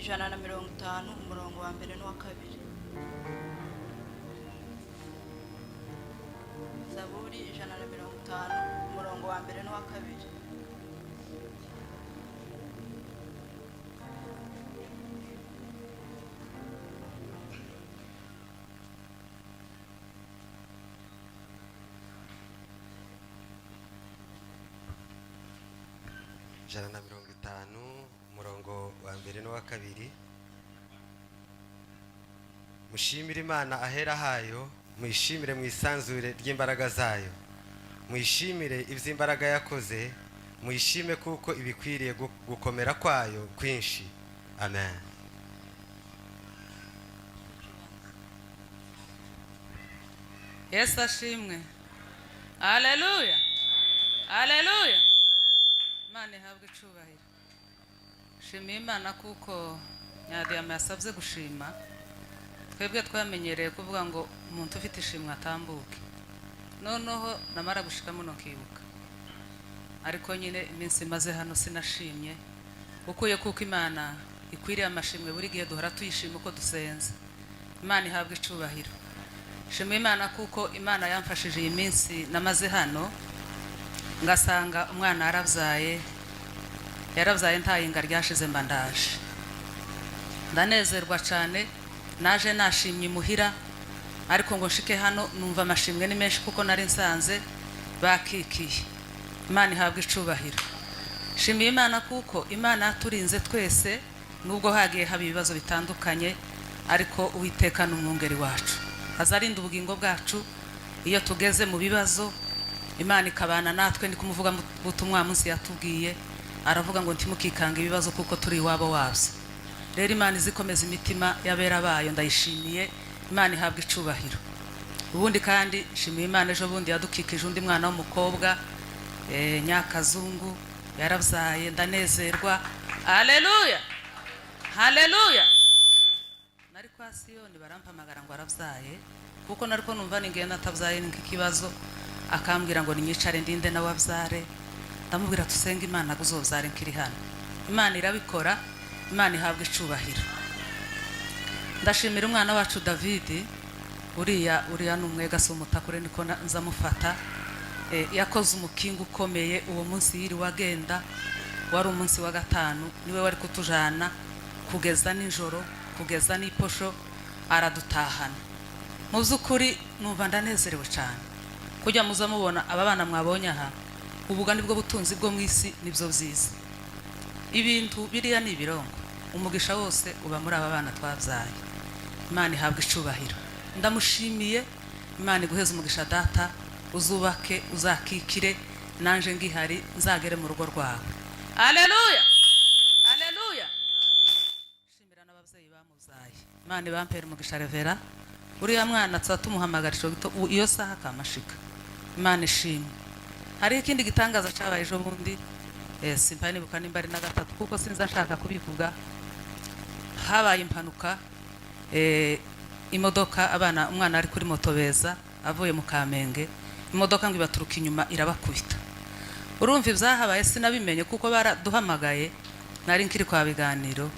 150 umurongo wa mbere n'uwa kabiri. Zaburi 150 umurongo wa mbere n'uwa kabiri. Ijana na 50 umurongo wa mbere n'uwa kabiri. Mushimire Imana ahera hayo, muyishimire mu isanzure ry'imbaraga zayo, muyishimire iby'imbaraga yakoze, muyishime kuko ibikwiriye gukomera kwayo kwinshi. Amen. Yesu ashimwe. Haleluya. Haleluya. Imana ihabwe icubahiro. Shimiye Imana kuko Nyadiyama yasabye gushima. Twebwe twamenyereye kuvuga ngo umuntu ufite ishimwe atambuke. Noneho namara gushika muno kibuka. Ariko nyine iminsi maze hano sinashimye. Ukuye kuko Imana ikwiriye amashimwe buri gihe duhora tuyishima uko dusenze. Imana ihabwe icubahiro. Shimiye Imana kuko Imana yamfashije iyi minsi namaze hano. Ngasanga umwana yaravyaye ntayinga ryashize mbandaje. Ndanezerwa cyane, naje nashimye muhira, ariko ngo nshike hano numva amashimwe ni menshi kuko nari nsanze bakikiye. Imana ihabwe icubahiro. Shimiye Imana kuko Imana yaturinze twese, nubwo hagiye haba ibibazo bitandukanye, ariko Uwiteka n'umwungeri wacu azarinda ubugingo bwacu iyo tugeze mu bibazo. Imana ikabana natwe. Ndi kumuvuga butumwa munsi yatubwiye, aravuga ngo ntimukikanga ibibazo kuko turi iwabo wabyo. Rero Imana izikomeza imitima y'abera bayo, ndayishimiye. Imana ihabwe icubahiro. Ubundi kandi shimiye Imana ejo bundi yadukikije undi mwana w'umukobwa Nyakazungu yaravyaye, ndanezerwa. Haleluya. Haleluya. Nari kwa Siyoni barampamagara ngo aravyaye, kuko nariko numva ningenda atavyaye n'ikibazo. Akambwira ngo ninyicare ndinde na wavyare. Ndamubwira tusenga Imana guzovyare nkiri hano. Imana irabikora. Imana ihabwe icubahiro. Ndashimira umwana wacu David, uriya numwega sumutakure niko nzamufata. Yakoze umukingo ukomeye uwo munsi yiri wagenda, wari umunsi wa gatanu, niwe wari kutujana kugeza nijoro, kugeza n'iposho aradutahana. Mu by'ukuri numva ndanezerewe cyane. Kujya muza mubona aba bana mwabonye aha, ubuga nibwo butunzi bwo mwisi nibyo byiza. Ibintu biriya ni ibirongo, umugisha wose uba muri aba bana twavyaye. Imana ihabwe icubahiro. Ndamushimiye. Imana iguheze umugisha data, uzubake uzakikire, nanje ngihari nzagere mu rugo rwawe. Haleluya. Haleluya. Shimira n'abavyeyi bamuzaye. Imana ibampere umugisha Revera. Uriya mwana tsatumuhamagarisho gito iyo saha kamashika. Imana ishimwe. Hari ikindi gitangaza cyabaye ejo bundi, simpani bukani mbari na gatatu kuko sinza nshaka kubivuga. Habaye impanuka, imodoka umwana ari kuri moto beza avuye mu Kamenge, imodoka ngo ibaturuka inyuma irabakubita. Urumva ibyahabaye sinabimenye kuko baraduhamagaye, nari nkiri kwa biganiro,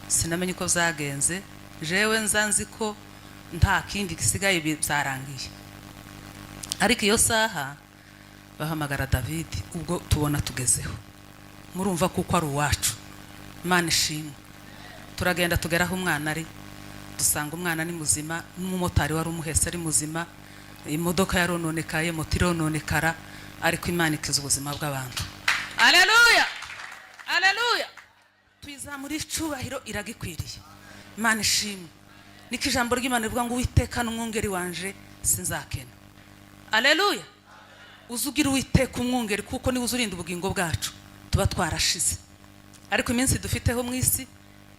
sinamenye uko byagenze. Jewe nzanzi ko nta kindi gisigaye byarangiye. Ariko iyo saha bahamagara David, ubwo tubona tugezeho. Murumva kuko ari uwacu. Imana ishimwe. Turagenda tugeraho umwana ari, dusanga umwana ni muzima, n'umumotari wari umuhetse ari muzima, imodoka yarononekaye, moto irononekara, ariko Imana ikiza ubuzima bw'abantu. Haleluya. Haleluya. Twizamura icubahiro iragikwiriye. Imana ishimwe. Niko ijambo ry'Imana rivuga ngo Uwiteka n'umwungeri wanje sinzakena. Haleluya. Uzugira Uwiteka umwungeri kuko niwe uzurinda ubugingo bwacu tuba twarashize. Ariko iminsi dufiteho mu isi,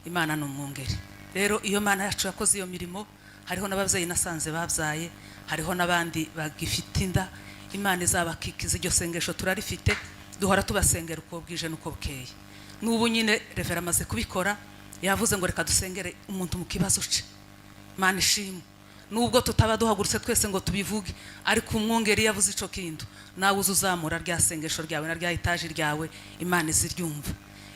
Imana n'umwungeri. Rero iyo Mana yacu yakoze iyo mirimo, hariho n'abavyeyi nasanze bavyaye, hariho nabandi bagifite inda. Imana izabakikiza. Iryo sengesho turarifite, duhora tubasengera uko bwije nuko bukeye. N'ubu nyine Revera amaze kubikora, yavuze ngo reka dusengere umuntu mu kibazo ce. Imana ishimwe. Nubwo tutaba duhagurutse twese ngo tubivuge, ariko umwungeri yavuze ico kintu, nawe uzuzamura rya sengesho ryawe na rya itaji ryawe, Imana iziryumva.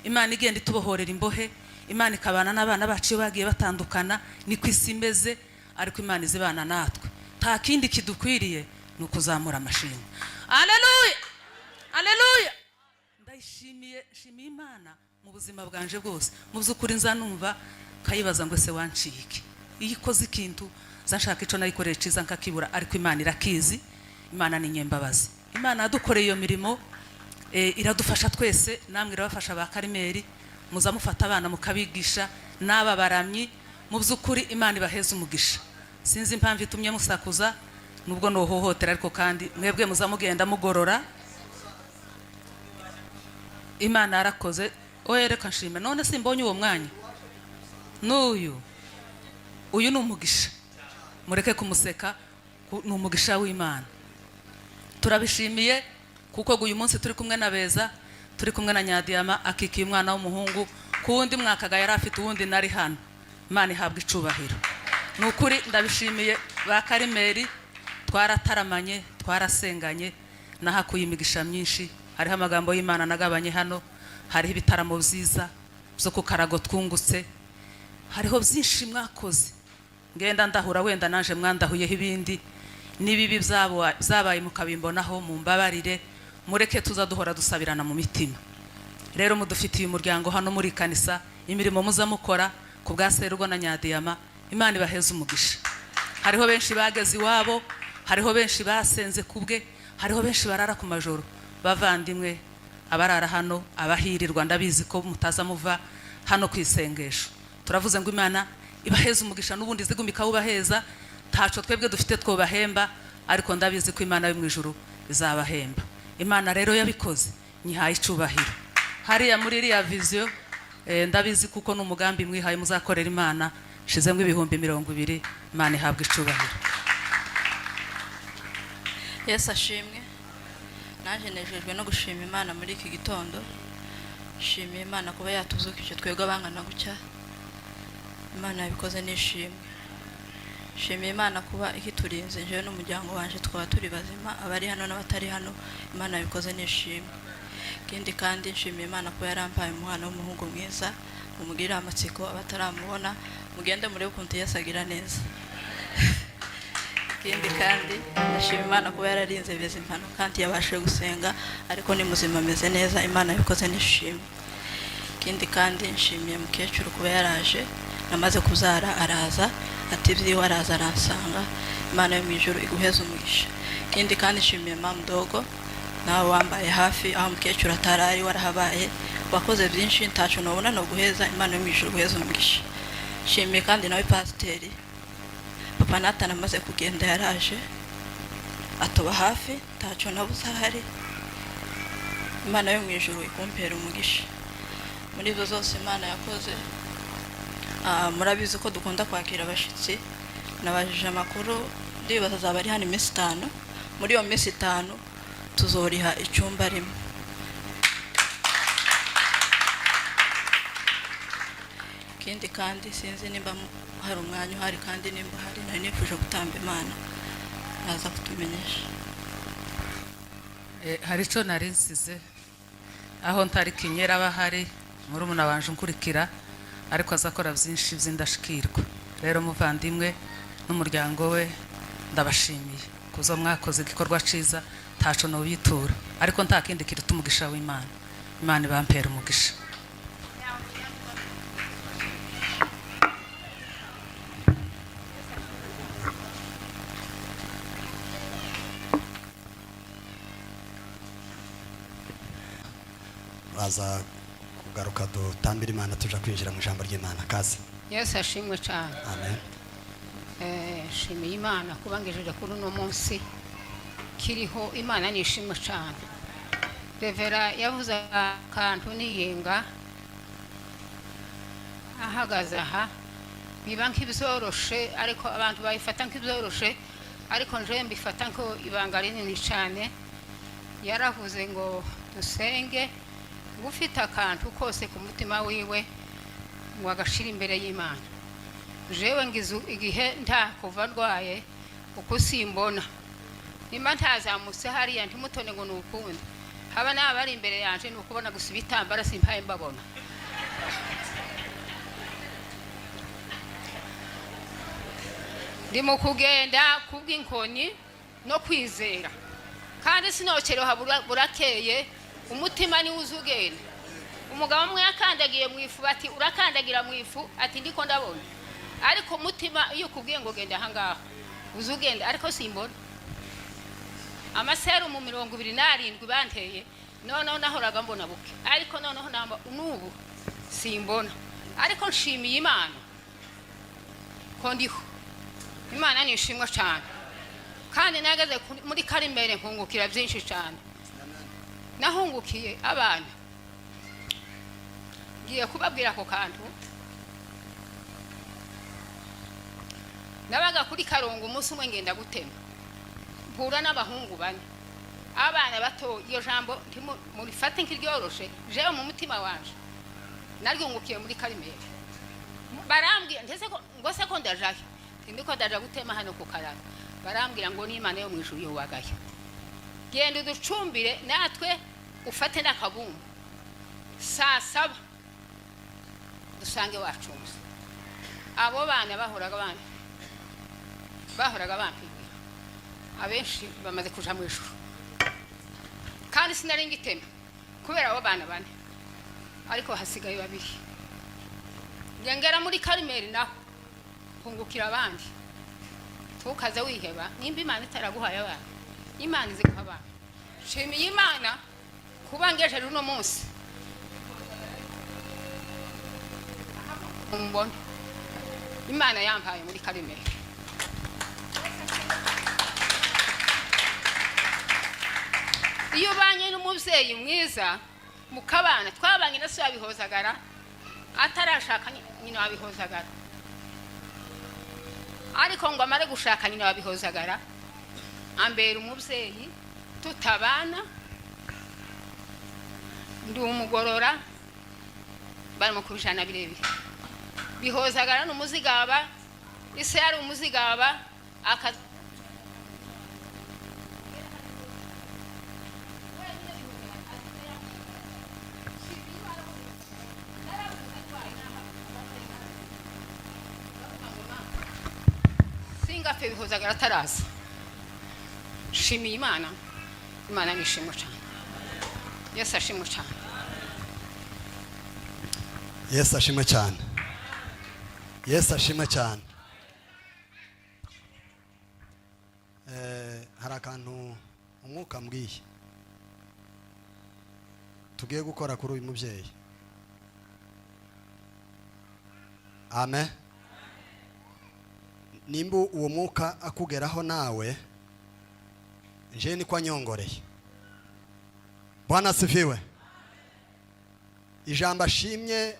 Imana igenda itubohorera imbohe, Imana ikabana n'abana bacu iyo bagiye batandukana, niko isi imeze, ariko Imana izibana natwe. Nta kindi kidukwiriye ni ukuzamura amashimwe. Haleluya, haleluya. Ndayishimiye Imana mu buzima bwanje bwose. Mu by'ukuri nzanumva kayibaza ngo se wanciye iki, iyo ikoze ikintu zanshaka ico nayikoreye ciza nkakibura, ariko Imana irakizi. Imana ni nyembabazi. Imana yadukoreye iyo mirimo, iradufasha twese. Namwe irabafasha ba Karimeri, muza mufata abana mukabigisha n'aba baramyi. Mu by'ukuri Imana ibaheza umugisha. Sinzi impamvu itumye musakuza, nubwo no hohotera, ariko kandi mwebwe muza mugenda mugorora. Imana yarakoze. Reka nshime. None simbonye uwo mwanya n'uyu ni umugisha, mureke kumuseka, ni umugisha w'Imana. Turabishimiye kuko uyu munsi turi kumwe na Beza, turi kumwe na Nyadiyama akikiye umwana w'umuhungu. Kuwundi mwakaga yari afite uwundi nari hano. Imana ihabwa icubahiro. Nukuri ndabishimiye ba Karimeri, twarataramanye, twarasenganye, nahakuye imigisha myinshi. Hariho amagambo y'Imana nagabanye hano, hariho ibitaramo byiza byo ku Karago twungutse, hariho byinshi mwakoze. Ngenda ndahura, wenda nanje mwandahuyeho ibindi nibibi byabaye mukabimbonaho, mumbabarire, mureke tuzaduhora dusabirana mu mitima. Rero mudufitiye umuryango hano muri kanisa, imirimo muza mukora ku bwa Serugo na Nyadiyama, Imana ibaheza umugisha. Hariho benshi bageze iwabo, hariho benshi basenze kubwe, hariho benshi barara ku majoro. Bavandimwe abarara hano, abahirirwa, ndabizi ko mutaza muva hano kwisengesho. Turavuze ngo Imana ibaheza umugisha, n'ubundi zigumika ubaheza. Taco twebwe dufite twobahemba, ariko ndabizi ko Imana yo mu ijuru izabahemba. Imana rero yabikoze, nyihaye icubahiro. Hariya muri iriya vision, ndabizi kuko n'umugambi mwihaye muzakorera Imana, shizemwe 2020. Imana ihabwa icubahiro. Yesu ashimwe. Naje nejejwe no gushima Imana muri iki gitondo. Shimiye Imana kuba yatuzukije twebwe abangana gutya. Imana yabikoze nishimwe. Shimiye Imana kuba ikiturinze jewe n'umuryango wanje, twaba turi bazima, abari hano n'abatari hano. Imana yabikoze nishimwe. Kindi kandi nshimiye Imana kuba yarampaye umwana w'umuhungu mwiza, umugirira amatsiko abataramubona, mugende muri ukuntu yasagira neza. Kindi kandi nashimiye Imana kuba yararinze Beza impano kandi yabashije gusenga, ariko ni muzima ameze neza. Imana yabikoze nishimwe. Kindi kandi nshimiye mukecuru kuba yaraje, namaze kuzara araza, ati byiwe araza aransanga. Imana yo mu ijuru iguheza umugisha. Kindi kandi nshimiye mama Dogo, nawe wambaye hafi aho mukecuru atarari, warahabaye, wakoze byinshi ntaco nobona no guheza. Imana yo mu ijuru guheza umugisha. Nshimiye kandi nawe pasiteri Papa Nathan, amaze kugenda yaraje atuba hafi, ntaco nabuze ahari. Imana yo mu ijuru ikumpera umugisha. Muri izo zose Imana yakoze. Murabizi ko dukunda kwakira abashitsi. Nabajije amakuru, ndibaza zaba ari hano iminsi 5. Muri iyo minsi 5 tuzoriha icyumba rimwe. Kindi kandi sinzi nimba hari umwanya uhari, kandi nimba hari nari nifuje gutamba Imana, naza kutumenyesha. Hari ico nari nsize aho ntari kinyera bahari, muri umuna wanje nkurikira, ariko azakora byinshi by'indashikirwa. Rero muvandimwe n'umuryango we ndabashimiye kuzo mwakoze igikorwa ciza, taco no bitura, ariko nta kindi kiruta umugisha w'Imana. Imana ibampera umugisha. Aza kugaruka dutambira Imana, tuja kwinjira mu ijambo ry'Imana. Kazi Yesu ashimwe cyane. Amen. Shimiye Imana kuba ngejeje kuri uno munsi kiriho. Imana nishimwe cyane. Revera yavuze akantu niyenga ahagaze aha, biba nk'ibyoroshe, ariko abantu bayifata nk'ibyoroshe, ariko nje mbifata nko ibanga rinini cyane. Yaravuze ngo dusenge, ufite akantu kose ku mutima wiwe ngo agashira imbere y'Imana. Jewe ngize igihe nta kuva ndwaye uko simbona, nimba ntazamutse hariya ntimutone ngo nukundi, haba n'abari imbere yanje nukubona gusa ibitambara simpaye mbabona. ndimo kugenda kubw'inkoni no kwizera kandi sinokereho burakeye umutima ni uzugenda umugabo umwe yakandagiye mu ifu bati urakandagira mu ifu ati ndiko ndabona ariko umutima iyo kubwiye ngo genda hangaho uzugenda ariko simbona amaseru mu 27 banteye none nahoraga mbona buke ariko noneho namba nubu simbona ariko nshimiye Imana ko ndiho Imana nishimwa cyane kandi nageze muri Karimere nkungukira byinshi cyane nahungukiye abana ngiye kubabwira ko kantu nabaga kuri Karongo umunsi umwe ngenda gutema mpura n'abahungu bane abana bato iyo jambo muri fate nk'iryoroshe jewe mu mutima wanje naryungukiye muri Karimere barambwira ndetse ko ngo se ko ndajahe ndiko ndaja gutema hano ku Karara barambwira ngo ni Imana yo mu ijuru yo wagaye genda uducumbire natwe ufate n'akabumbu saa 7 dusange wacumuse abo bana bahoraga bampigira abenshi bamaze kuja mu ijuru kandi sinari ngitema kubera abo bana bane ariko hasigaye babiri ngengera muri Karimere naho kungukira abandi tukaza wiheba nimba Imana itaraguhaye abana Imana iziguha abana shimiye Imana kuba ngeje runo munsi umbona Imana yampaye muri Karimere iyo banye n'umubyeyi mwiza mukabana twabanye na so yabihozagara atarashaka nyina wabihozagara ariko ngo amare gushaka nyina wabihozagara ambera umubyeyi tutabana ndi umugorora barimo kubijana birebire bihozagara n'umuzigaba ise yari umuzigaba singafe bihozagara taraza shimiye Imana Imana nishimwe cyane Yesu ashimwe cyane Yesu ashimwe cyane Yesu ashimwe cyane hari akantu umwuka mbwiye tugiye gukora kuri uyu mubyeyi amen nimba uwo mwuka akugeraho nawe nje niko anyongoreye Bwana sifiwe ijambo ashimye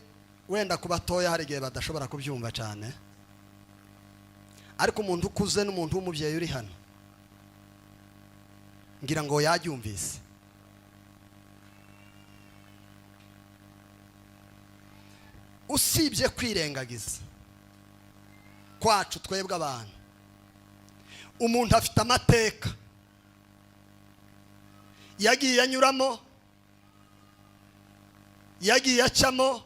wenda kubatoya hari gihe badashobora kubyumva cyane ariko umuntu ukuze n'umuntu w'umubyeyi uri hano ngira ngo yabyumvise usibye kwirengagiza kwacu twebwe abantu umuntu afite amateka yagiye anyuramo yagiye acamo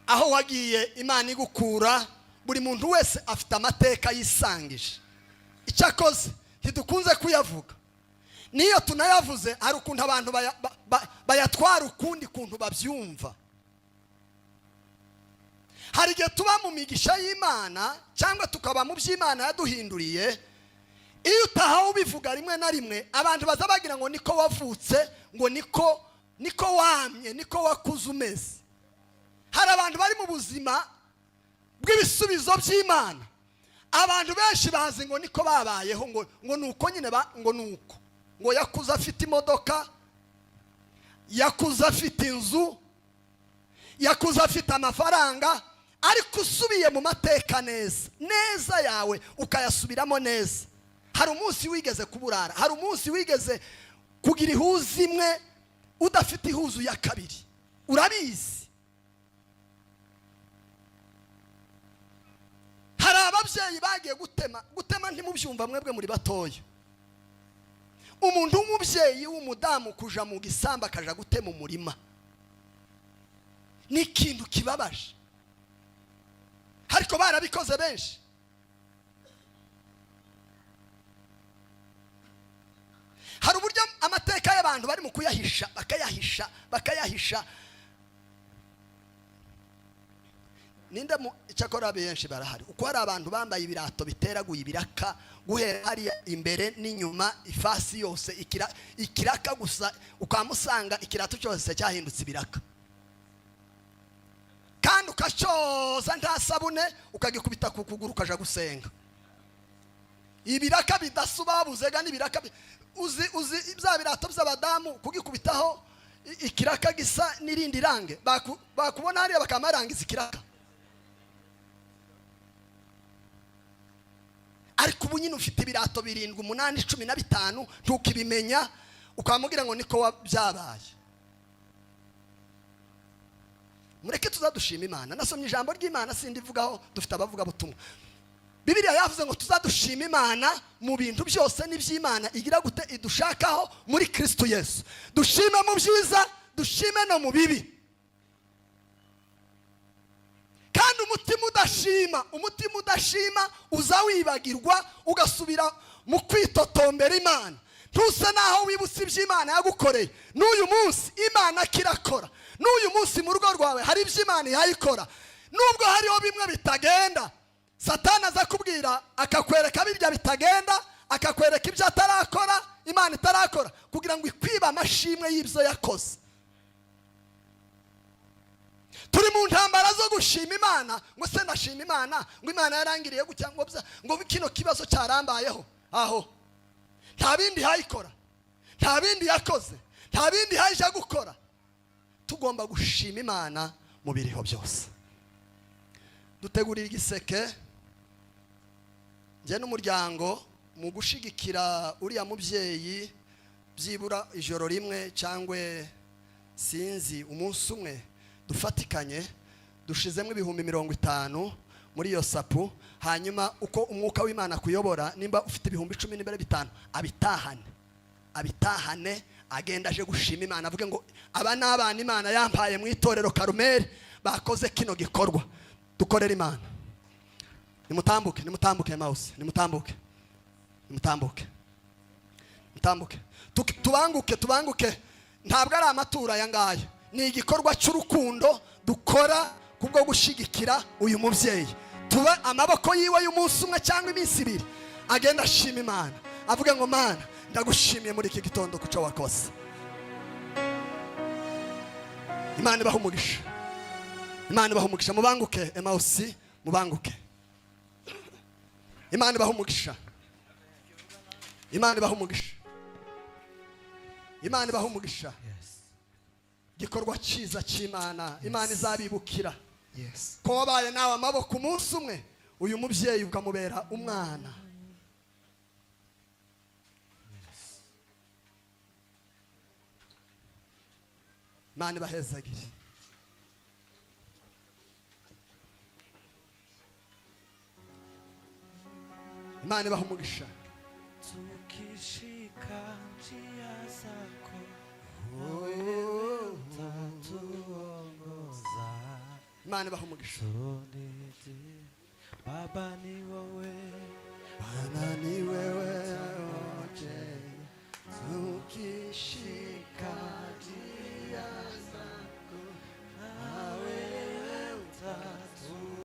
aho wagiye Imana igukura buri muntu wese afite amateka yisangije icyakoze ntidukunze kuyavuga niyo tunayavuze hari ukuntu abantu bayatwara ukundi kuntu babyumva hari igihe tuba mu migisha y'Imana cyangwa tukaba mu by'Imana yaduhinduriye iyo utahawe ubivuga rimwe na rimwe abantu baza bagira ngo niko wavutse ngo niko wamye niko wakuze umeze hari abantu bari mu buzima bw'ibisubizo by'Imana abantu benshi bazi ngo niko babayeho ngo nuko nyine ngo nuko ngo yakuze afite imodoka yakuze afite inzu yakuze afite amafaranga ariko usubiye mu mateka neza yawe ukayasubiramo neza hari umunsi wigeze kuburara hari umunsi wigeze kugira ihuzu imwe udafite ihuzu ya kabiri urabizi hari ababyeyi bagiye gutema ntimubyumva mwebwe muri batoya umuntu w'umubyeyi w'umudamu kuja mu gisamba akaja gutema umurima ni ikintu kibabaje ariko barabikoze benshi abantu bari mu kuyahisha bakayahisha ninde mu cyakora benshi barahari uko hari abantu bambaye ibirato biteraguye ibiraka guhera hariya imbere n'inyuma ifasi yose ikiraka gusa ukamusanga ikirato cyose cyahindutse ibiraka kandi ukacyoza nta sabune ukagikubita ku kuguru ukaja gusenga ibiraka bidasuba babuzega n'ibiraka uzi bya birato by'abadamu kugikubitaho ikiraka gisa n'irindi range bakubona hariya bakamarangiza ikiraka ariko ubu nyine ufite ibirato 7 8 15 ntukibimenya ukamubwira ngo niko byabaye. Mureke tuzadushima Imana. Nasomye ijambo ry'Imana sindivugaho dufite abavuga butumwa. Bibiliya yavuze ngo tuzadushima Imana mu bintu byose n'iby'Imana igira gute idushakaho muri Kristo Yesu. Dushime mu byiza, dushime no mu bibi. Kandi umutima udashima uza wibagirwa ugasubira mu kwitotombera Imana. Ntuse naho wibutse iby'Imana yagukoreye. N'uyu munsi Imana kirakora. N'uyu munsi mu rugo rwawe hari iby'Imana yayikora. Nubwo hariho bimwe bitagenda, Satani aza kubwira akakwereka birya bitagenda, akakwereka ibyo atarakora, Imana itarakora kugira ngo ikwiba amashimwe y'ibyo yakoze. Turi mu ntambara zo gushima Imana, ngo se ndashima Imana, ngo Imana yarangiriye gutya ngo kino kibazo cyarambayeho. Aho nta bindi hayikora, nta bindi yakoze, nta bindi haje gukora. Tugomba gushima Imana mu biriho byose. Dutegurira igiseke nje n'umuryango mu gushigikira uriya mubyeyi byibura ijoro rimwe cyangwe sinzi umunsi umwe dufatikanye dushizemo 50 muri iyo sapu. Hanyuma uko umwuka w'Imana kuyobora, nimba ufite 10 n'imbere 5 abitahane agenda aje gushima Imana, avuge ngo aba n'abana Imana yampaye mu itorero Karumeli bakoze kino gikorwa. Dukorera Imana. Nimutambuke mouse, nimutambuke. Tubanguke. Ntabwo ari amatura yangaya. Ni igikorwa cy'urukundo dukora kubwo gushigikira uyu mubyeyi. Tuba amaboko yiwe y'umunsi umwe cyangwa iminsi 2 agenda ashima Imana, avuga ngo Mana ndagushimiye muri iki gitondo kuco wakoze. Imana ibaha umugisha. Imana ibaha umugisha. Mubanguke Emausi, mubanguke. Imana ibaha umugisha. Imana ibaha umugisha. Imana ibaha umugisha. Gikorwa cyiza cy'Imana. Imana izabibukira. Yes. Ko wabaye nawe amaboko umunsi umwe uyu mubyeyi ukamubera umwana. Imana ibahezagire. Imana ibaha umugisha. Tukishika njia zako Imana ibaha umugisha. Baba ni wowe